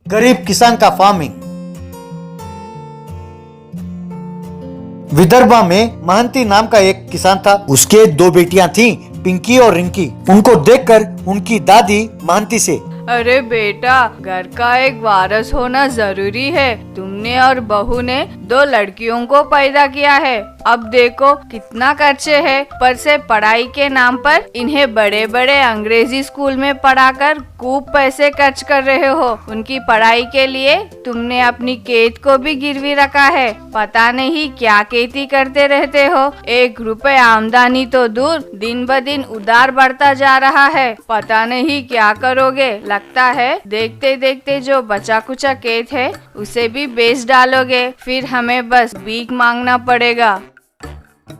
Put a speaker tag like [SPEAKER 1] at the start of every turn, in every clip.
[SPEAKER 1] गरीब किसान का फार्मिंग। विदर्भा में महंती नाम का एक किसान था। उसके दो बेटियां थीं, पिंकी और रिंकी। उनको देखकर उनकी दादी महंती से,
[SPEAKER 2] अरे बेटा, घर का एक वारिस होना जरूरी है। तुमने और बहू ने दो लड़कियों को पैदा किया है। अब देखो कितना खर्चे है। पर से पढ़ाई के नाम पर इन्हें बड़े बड़े अंग्रेजी स्कूल में पढ़ाकर खूब पैसे खर्च कर रहे हो। उनकी पढ़ाई के लिए तुमने अपनी खेत को भी गिरवी रखा है। पता नहीं क्या खेती करते रहते हो। 1 रुपए आमदनी तो दूर, दिन ब दिन उधार बढ़ता जा रहा है। पता नहीं क्या करोगे। लगता है देखते देखते जो बचा कुचा खेत है उसे भी बेच डालोगे। फिर हमें बस भीख मांगना पड़ेगा।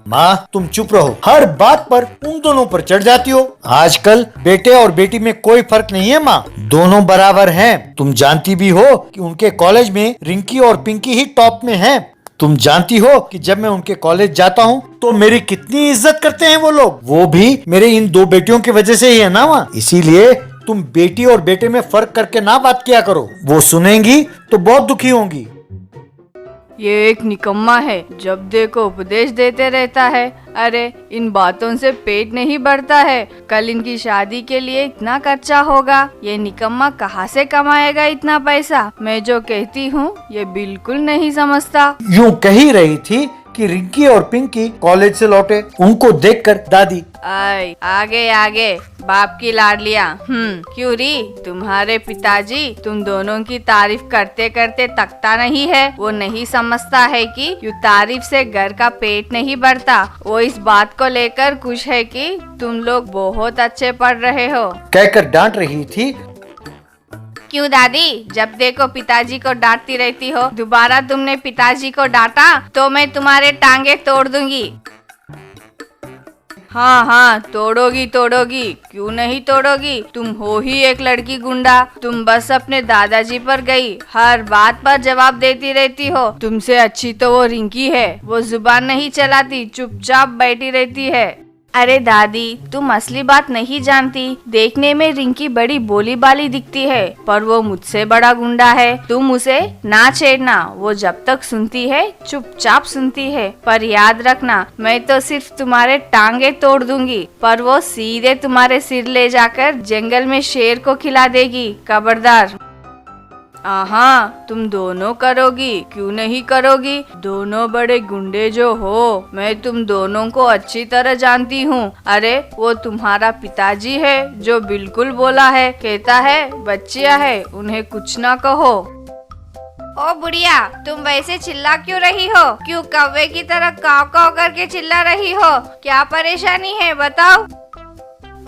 [SPEAKER 1] माँ तुम चुप रहो, हर बात पर उन दोनों पर चढ़ जाती हो। आजकल बेटे और बेटी में कोई फर्क नहीं है माँ, दोनों बराबर हैं। तुम जानती भी हो कि उनके कॉलेज में रिंकी और पिंकी ही टॉप में हैं। तुम जानती हो कि जब मैं उनके कॉलेज जाता हूँ तो मेरी कितनी इज्जत करते हैं वो लोग। वो भी मेरे इन दो बेटियों की वजह से ही है ना माँ। इसीलिए तुम बेटी और बेटे में फर्क करके ना बात किया करो, वो सुनेंगी तो बहुत दुखी होंगी।
[SPEAKER 2] ये एक निकम्मा है, जब देखो उपदेश देते रहता है। अरे इन बातों से पेट नहीं भरता है। कल इनकी शादी के लिए इतना खर्चा होगा, ये निकम्मा कहाँ से कमाएगा इतना पैसा। मैं जो कहती हूँ ये बिल्कुल नहीं समझता।
[SPEAKER 1] यूं कह ही रही थी कि रिंकी और पिंकी कॉलेज से लौटे। उनको देखकर दादी,
[SPEAKER 2] आए आगे आगे बाप की लाडलियाँ। क्यों री, तुम्हारे पिताजी तुम दोनों की तारीफ करते करते तकता नहीं है। वो नहीं समझता है कि यू तारीफ से घर का पेट नहीं भरता। वो इस बात को लेकर खुश है कि तुम लोग बहुत अच्छे पढ़ रहे हो।
[SPEAKER 1] कहकर डांट रही थी।
[SPEAKER 2] क्यों दादी, जब देखो पिताजी को डांटती रहती हो। दोबारा तुमने पिताजी को डांटा तो मैं तुम्हारे टांगे तोड़ दूंगी। हाँ हाँ तोड़ोगी तोड़ोगी, क्यों नहीं तोड़ोगी। तुम हो ही एक लड़की गुंडा। तुम बस अपने दादाजी पर गई, हर बात पर जवाब देती रहती हो। तुमसे अच्छी तो वो रिंकी है, वो जुबान नहीं चलाती, चुपचाप बैठी रहती है। अरे दादी, तुम असली बात नहीं जानती। देखने में रिंकी बड़ी बोली बाली दिखती है, पर वो मुझसे बड़ा गुंडा है। तुम उसे ना छेड़ना, वो जब तक सुनती है चुपचाप सुनती है। पर याद रखना, मैं तो सिर्फ तुम्हारे टांगे तोड़ दूंगी, पर वो सीधे तुम्हारे सिर ले जाकर जंगल में शेर को खिला देगी। खबरदार। हाँ तुम दोनों करोगी, क्यों नहीं करोगी। दोनों बड़े गुंडे जो हो, मैं तुम दोनों को अच्छी तरह जानती हूँ। अरे वो तुम्हारा पिताजी है जो बिल्कुल बोला है, कहता है बच्चियाँ है उन्हें कुछ ना कहो। ओ बुढ़िया, तुम वैसे चिल्ला क्यों रही हो। क्यों कौवे की तरह काव काव करके चिल्ला रही हो। क्या परेशानी है बताओ।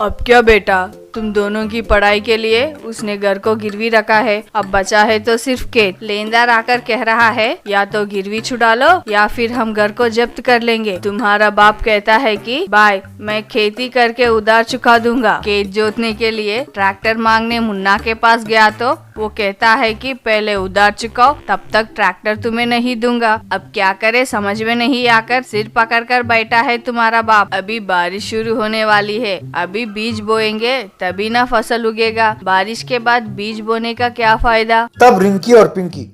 [SPEAKER 2] अब क्या बेटा, तुम दोनों की पढ़ाई के लिए उसने घर को गिरवी रखा है। अब बचा है तो सिर्फ खेत। लेनदार आकर कह रहा है या तो गिरवी छुड़ा लो या फिर हम घर को जब्त कर लेंगे। तुम्हारा बाप कहता है कि भाई मैं खेती करके उधार चुका दूंगा। खेत जोतने के लिए ट्रैक्टर मांगने मुन्ना के पास गया तो वो कहता है कि पहले उधार चुकाओ, तब तक ट्रैक्टर तुम्हें नहीं दूंगा। अब क्या करे समझ में नहीं आकर सिर पकड़कर बैठा है तुम्हारा बाप। अभी बारिश शुरू होने वाली है, अभी बीज बोएंगे तभी ना फसल उगेगा। बारिश के बाद बीज बोने का क्या फायदा।
[SPEAKER 1] तब रिंकी और पिंकी,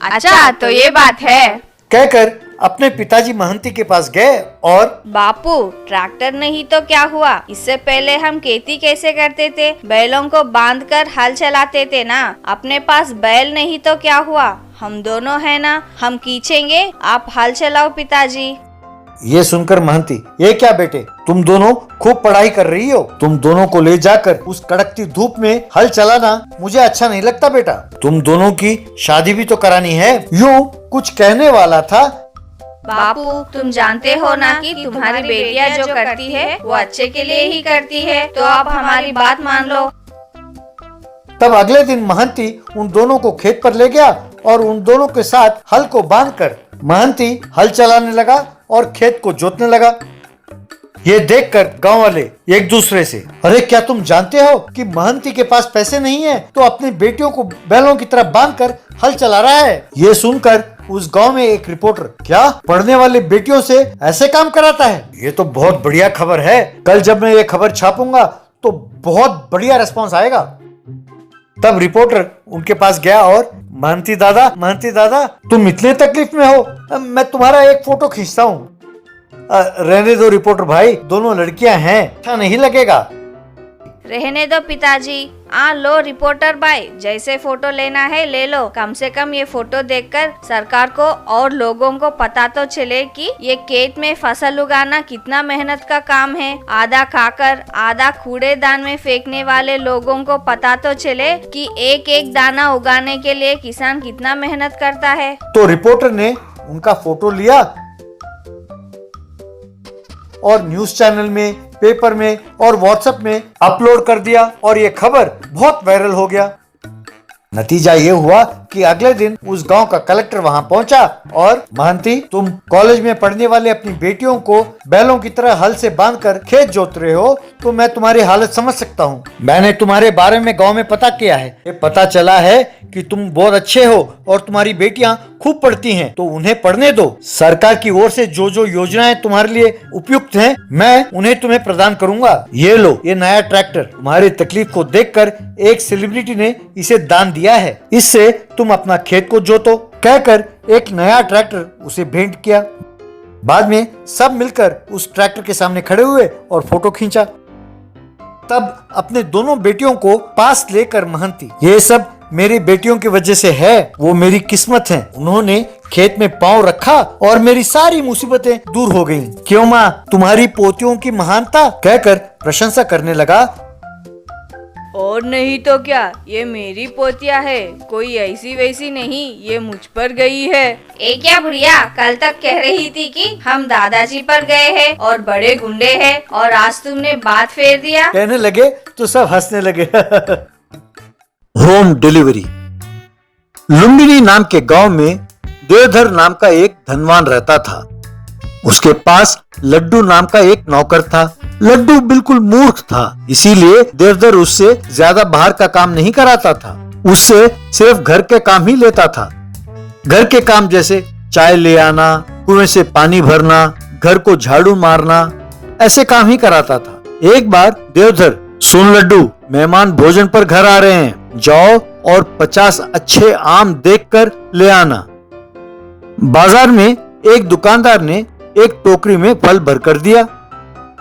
[SPEAKER 2] अच्छा तो ये बात है,
[SPEAKER 1] कहकर अपने पिताजी महंती के पास गए और,
[SPEAKER 2] बापू ट्रैक्टर नहीं तो क्या हुआ। इससे पहले हम खेती कैसे करते थे, बैलों को बांधकर हल चलाते थे ना। अपने पास बैल नहीं तो क्या हुआ, हम दोनों है ना, हम खींचेंगे, आप हल चलाओ पिताजी।
[SPEAKER 1] ये सुनकर महंती, ये क्या बेटे, तुम दोनों खूब पढ़ाई कर रही हो। तुम दोनों को ले जाकर उस कड़कती धूप में हल चलाना मुझे अच्छा नहीं लगता बेटा। तुम दोनों की शादी भी तो करानी है। यूं कुछ कहने वाला था।
[SPEAKER 2] बापू तुम जानते हो ना कि तुम्हारी बेटियां जो करती है वो अच्छे के लिए ही करती है, तो आप हमारी बात मान लो।
[SPEAKER 1] तब अगले दिन महंती उन दोनों को खेत पर ले गया और उन दोनों के साथ हल को बांधकर महंती हल चलाने लगा और खेत को जोतने लगा। ये देखकर गांव वाले एक दूसरे से, अरे क्या तुम जानते हो कि महंती के पास पैसे नहीं है तो अपनी बेटियों को बैलों की तरह बांधकर हल चला रहा है। ये सुनकर उस गांव में एक रिपोर्टर, क्या पढ़ने वाली बेटियों से ऐसे काम कराता है। ये तो बहुत बढ़िया खबर है। कल जब मैं ये खबर छापूंगा तो बहुत बढ़िया रिस्पॉन्स आएगा। तब रिपोर्टर उनके पास गया और महंती दादा तुम इतने तकलीफ में हो, मैं तुम्हारा एक फोटो खींचता हूँ। रहने दो रिपोर्टर भाई, दोनों लड़कियां हैं, अच्छा नहीं लगेगा।
[SPEAKER 2] रहने दो पिताजी। लो रिपोर्टर भाई, जैसे फोटो लेना है ले लो। कम से कम ये फोटो देखकर सरकार को और लोगों को पता तो चले कि ये खेत में फसल उगाना कितना मेहनत का काम है। आधा खाकर आधा कूड़ेदान में फेंकने वाले लोगों को पता तो चले कि एक एक दाना उगाने के लिए किसान कितना मेहनत करता है।
[SPEAKER 1] तो रिपोर्टर ने उनका फोटो लिया और न्यूज चैनल में, पेपर में और व्हाट्सएप में अपलोड कर दिया और ये खबर बहुत वायरल हो गया। नतीजा ये हुआ कि अगले दिन उस गांव का कलेक्टर वहां पहुंचा और महंती, तुम कॉलेज में पढ़ने वाले अपनी बेटियों को बैलों की तरह हल से बांधकर खेत जोत रहे हो, तो मैं तुम्हारी हालत समझ सकता हूँ। मैंने तुम्हारे बारे में गांव में पता किया है। ये पता चला है कि तुम बहुत अच्छे हो और तुम्हारी बेटियां खूब पढ़ती हैं, तो उन्हें पढ़ने दो। सरकार की ओर से जो जो योजनाएं तुम्हारे लिए उपयुक्त हैं, मैं उन्हें तुम्हें प्रदान करूंगा। ये लो, ये नया ट्रैक्टर तुम्हारी तकलीफ को देखकर एक सेलिब्रिटी ने इसे दान दिया है, इससे तुम अपना खेत को जोतो। कहकर एक नया ट्रैक्टर उसे भेंट किया। बाद में सब मिलकर उस ट्रैक्टर के सामने खड़े हुए और फोटो खींचा। तब अपने दोनों बेटियों को पास लेकर महंती, ये सब मेरी बेटियों की वजह से है, वो मेरी किस्मत है। उन्होंने खेत में पांव रखा और मेरी सारी मुसीबतें दूर हो गईं। क्यों माँ, तुम्हारी पोतियों की महानता, कहकर प्रशंसा करने लगा।
[SPEAKER 2] और नहीं तो क्या, ये मेरी पोतिया है, कोई ऐसी वैसी नहीं, ये मुझ पर गई है। क्या बुढ़िया, कल तक कह रही थी कि हम दादाजी पर गए हैं और बड़े गुंडे हैं, और आज तुमने बात फेर दिया।
[SPEAKER 1] कहने लगे तो सब हंसने लगे। Home delivery. लुम्बिनी नाम के गांव में देवधर नाम का एक धनवान रहता था। उसके पास लड्डू नाम का एक नौकर था। लड्डू बिल्कुल मूर्ख था, इसीलिए देवधर उससे ज्यादा बाहर का काम नहीं कराता था। उससे सिर्फ घर के काम ही लेता था। घर के काम जैसे चाय ले आना, कुएं से पानी भरना, घर को झाड़ू मारना, ऐसे काम ही कराता था। एक बार देवधर, सुन लड्डू, मेहमान भोजन पर घर आ रहे हैं, जाओ और 50 अच्छे आम देखकर ले आना। बाजार में एक दुकानदार ने एक टोकरी में फल भरकर दिया।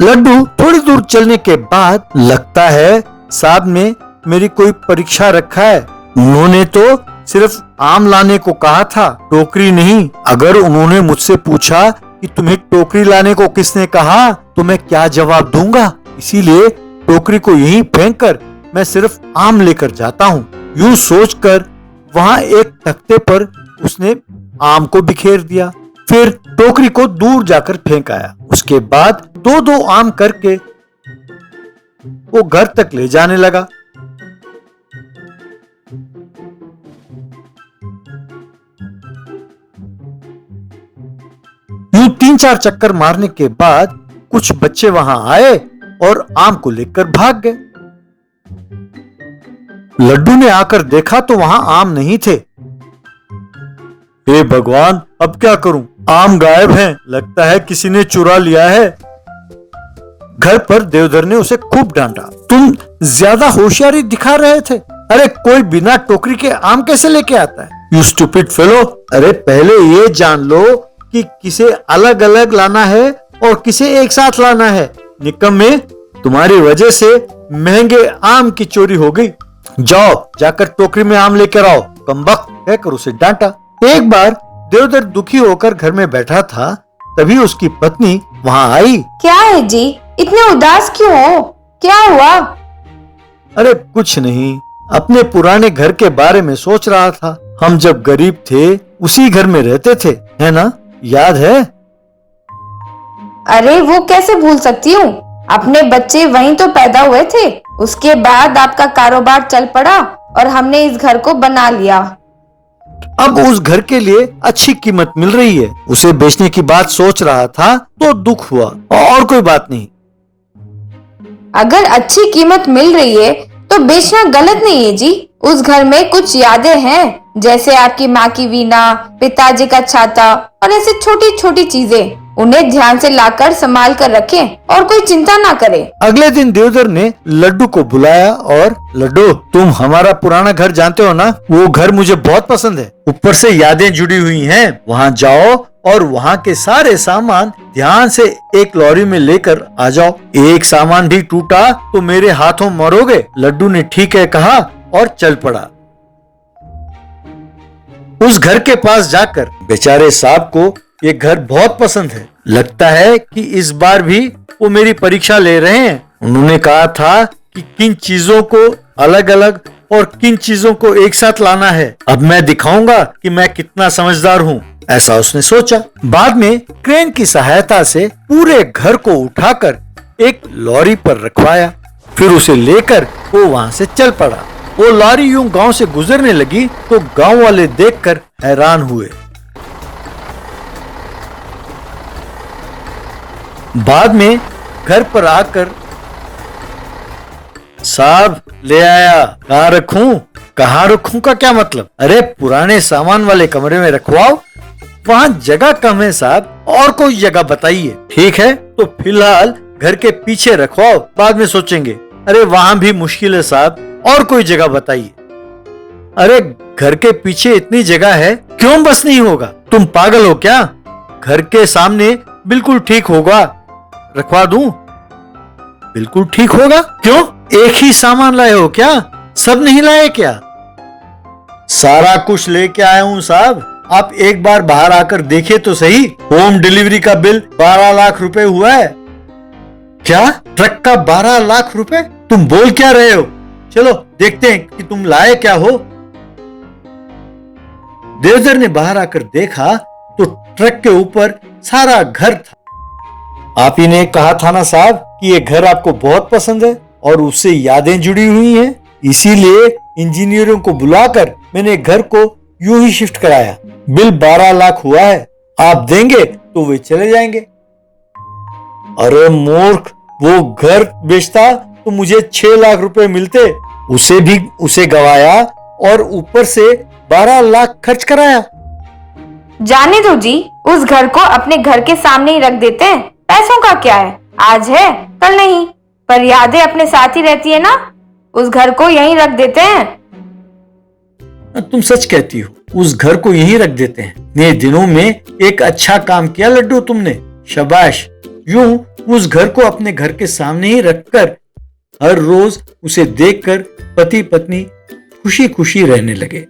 [SPEAKER 1] लड्डू थोड़ी दूर चलने के बाद, लगता है साहब ने मेरी कोई परीक्षा रखा है, उन्होंने तो सिर्फ आम लाने को कहा था, टोकरी नहीं। अगर उन्होंने मुझसे पूछा कि तुम्हें टोकरी लाने को किसने कहा, तो मैं क्या जवाब दूंगा, इसीलिए टोकरी को यहीं फेंक कर मैं सिर्फ आम लेकर जाता हूँ। यूं सोचकर वहां एक तख्ते पर उसने आम को बिखेर दिया, फिर टोकरी को दूर जाकर फेंक आया। उसके बाद दो दो आम करके वो घर तक ले जाने लगा। यूं 3-4 चक्कर मारने के बाद कुछ बच्चे वहां आए और आम को लेकर भाग गए। लड्डू ने आकर देखा तो वहां आम नहीं थे। हे भगवान, अब क्या करूं, आम गायब हैं, लगता है किसी ने चुरा लिया है। घर पर देवधर ने उसे खूब डांटा। तुम ज्यादा होशियारी दिखा रहे थे, अरे कोई बिना टोकरी के आम कैसे लेके आता है, यू स्टूपिड फेलो। अरे पहले ये जान लो कि किसे अलग अलग लाना है और किसे एक साथ लाना है। निकम्मे, तुम्हारी वजह से महंगे आम की चोरी हो गई। जाओ जाकर टोकरी में आम लेकर आओ, कमबख्त, कहकर उसे डांटा। एक बार देवधर दुखी होकर घर में बैठा था, तभी उसकी पत्नी वहां आई।
[SPEAKER 3] क्या है जी, इतने उदास क्यों हो, क्या हुआ?
[SPEAKER 1] अरे कुछ नहीं, अपने पुराने घर के बारे में सोच रहा था। हम जब गरीब थे उसी घर में रहते थे, है ना, याद है?
[SPEAKER 3] अरे वो कैसे भूल सकती हूँ, अपने बच्चे वहीं तो पैदा हुए थे, उसके बाद आपका कारोबार चल पड़ा और हमने इस घर को बना लिया।
[SPEAKER 1] अब उस घर के लिए अच्छी कीमत मिल रही है, उसे बेचने की बात सोच रहा था तो दुख हुआ, और कोई बात नहीं।
[SPEAKER 3] अगर अच्छी कीमत मिल रही है तो बेचना गलत नहीं है जी। उस घर में कुछ यादें हैं, जैसे आपकी माँ की वीणा, पिताजी का छाता और ऐसे छोटी छोटी चीजें। उन्हें ध्यान से लाकर संभाल कर रखें और कोई चिंता ना करे।
[SPEAKER 1] अगले दिन देवधर ने लड्डू को बुलाया और लड्डू, तुम हमारा पुराना घर जानते हो ना, वो घर मुझे बहुत पसंद है, ऊपर से यादें जुड़ी हुई हैं, वहाँ जाओ और वहाँ के सारे सामान ध्यान से एक लॉरी में लेकर आ जाओ। एक सामान भी टूटा तो मेरे हाथों मरोगे। लड्डू ने ठीक है कहा और चल पड़ा। उस घर के पास जाकर बेचारे साहब को ये घर बहुत पसंद है। लगता है कि इस बार भी वो मेरी परीक्षा ले रहे हैं। उन्होंने कहा था कि किन चीजों को अलग अलग और किन चीजों को एक साथ लाना है। अब मैं दिखाऊंगा कि मैं कितना समझदार हूँ, ऐसा उसने सोचा। बाद में क्रेन की सहायता से पूरे घर को उठाकर एक लॉरी पर रखवाया। फिर उसे लेकर वो वहाँ से चल पड़ा। वो लॉरी यूं गांव से गुजरने लगी तो गांव वाले देखकर हैरान हुए। बाद में घर पर आकर, साहब ले आया, कहाँ रखूं? कहाँ रखूं का क्या मतलब? अरे पुराने सामान वाले कमरे में रखवाओ, वहाँ जगह कम है साहब, और कोई जगह बताइए। ठीक है तो फिलहाल घर के पीछे रखवाओ, बाद में सोचेंगे। अरे वहाँ भी मुश्किल है साहब, और कोई जगह बताइए। अरे घर के पीछे इतनी जगह है, क्यों बस नहीं होगा? तुम पागल हो क्या? घर के सामने बिल्कुल ठीक होगा, रखवा दूं? बिल्कुल ठीक होगा? क्यों, एक ही सामान लाए हो क्या? सब नहीं लाए क्या? सारा कुछ लेके आया हूं साहब, आप एक बार बाहर आकर देखिए तो सही। होम डिलीवरी का बिल 12 लाख रुपए हुआ है। क्या? ट्रक का 12 लाख रुपए? तुम बोल क्या रहे हो? चलो देखते हैं कि तुम लाए क्या हो। देवधर ने बाहर आकर देखा तो ट्रक के ऊपर सारा घर था। आप ही ने कहा था ना साहब कि ये घर आपको बहुत पसंद है और उससे यादें जुड़ी हुई हैं, इसीलिए इंजीनियरों को बुलाकर मैंने घर को यूं ही शिफ्ट कराया। बिल 12 लाख हुआ है, आप देंगे तो वे चले जाएंगे। अरे मूर्ख, वो घर बेचता तो मुझे 6 लाख रुपए मिलते, उसे गवाया और ऊपर से 12 लाख खर्च कराया।
[SPEAKER 3] जाने दो जी, उस घर को अपने घर के सामने ही रख देते हैं। पैसों का क्या है, आज है कल नहीं, पर यादें अपने साथ ही रहती है ना। उस घर को यहीं रख देते हैं।
[SPEAKER 1] तुम सच कहती हो, उस घर को यहीं रख देते हैं। नए दिनों में एक अच्छा काम किया लड्डू तुमने, शाबाश। यूं उस घर को अपने घर के सामने ही रखकर हर रोज उसे देखकर पति पत्नी खुशी खुशी रहने लगे।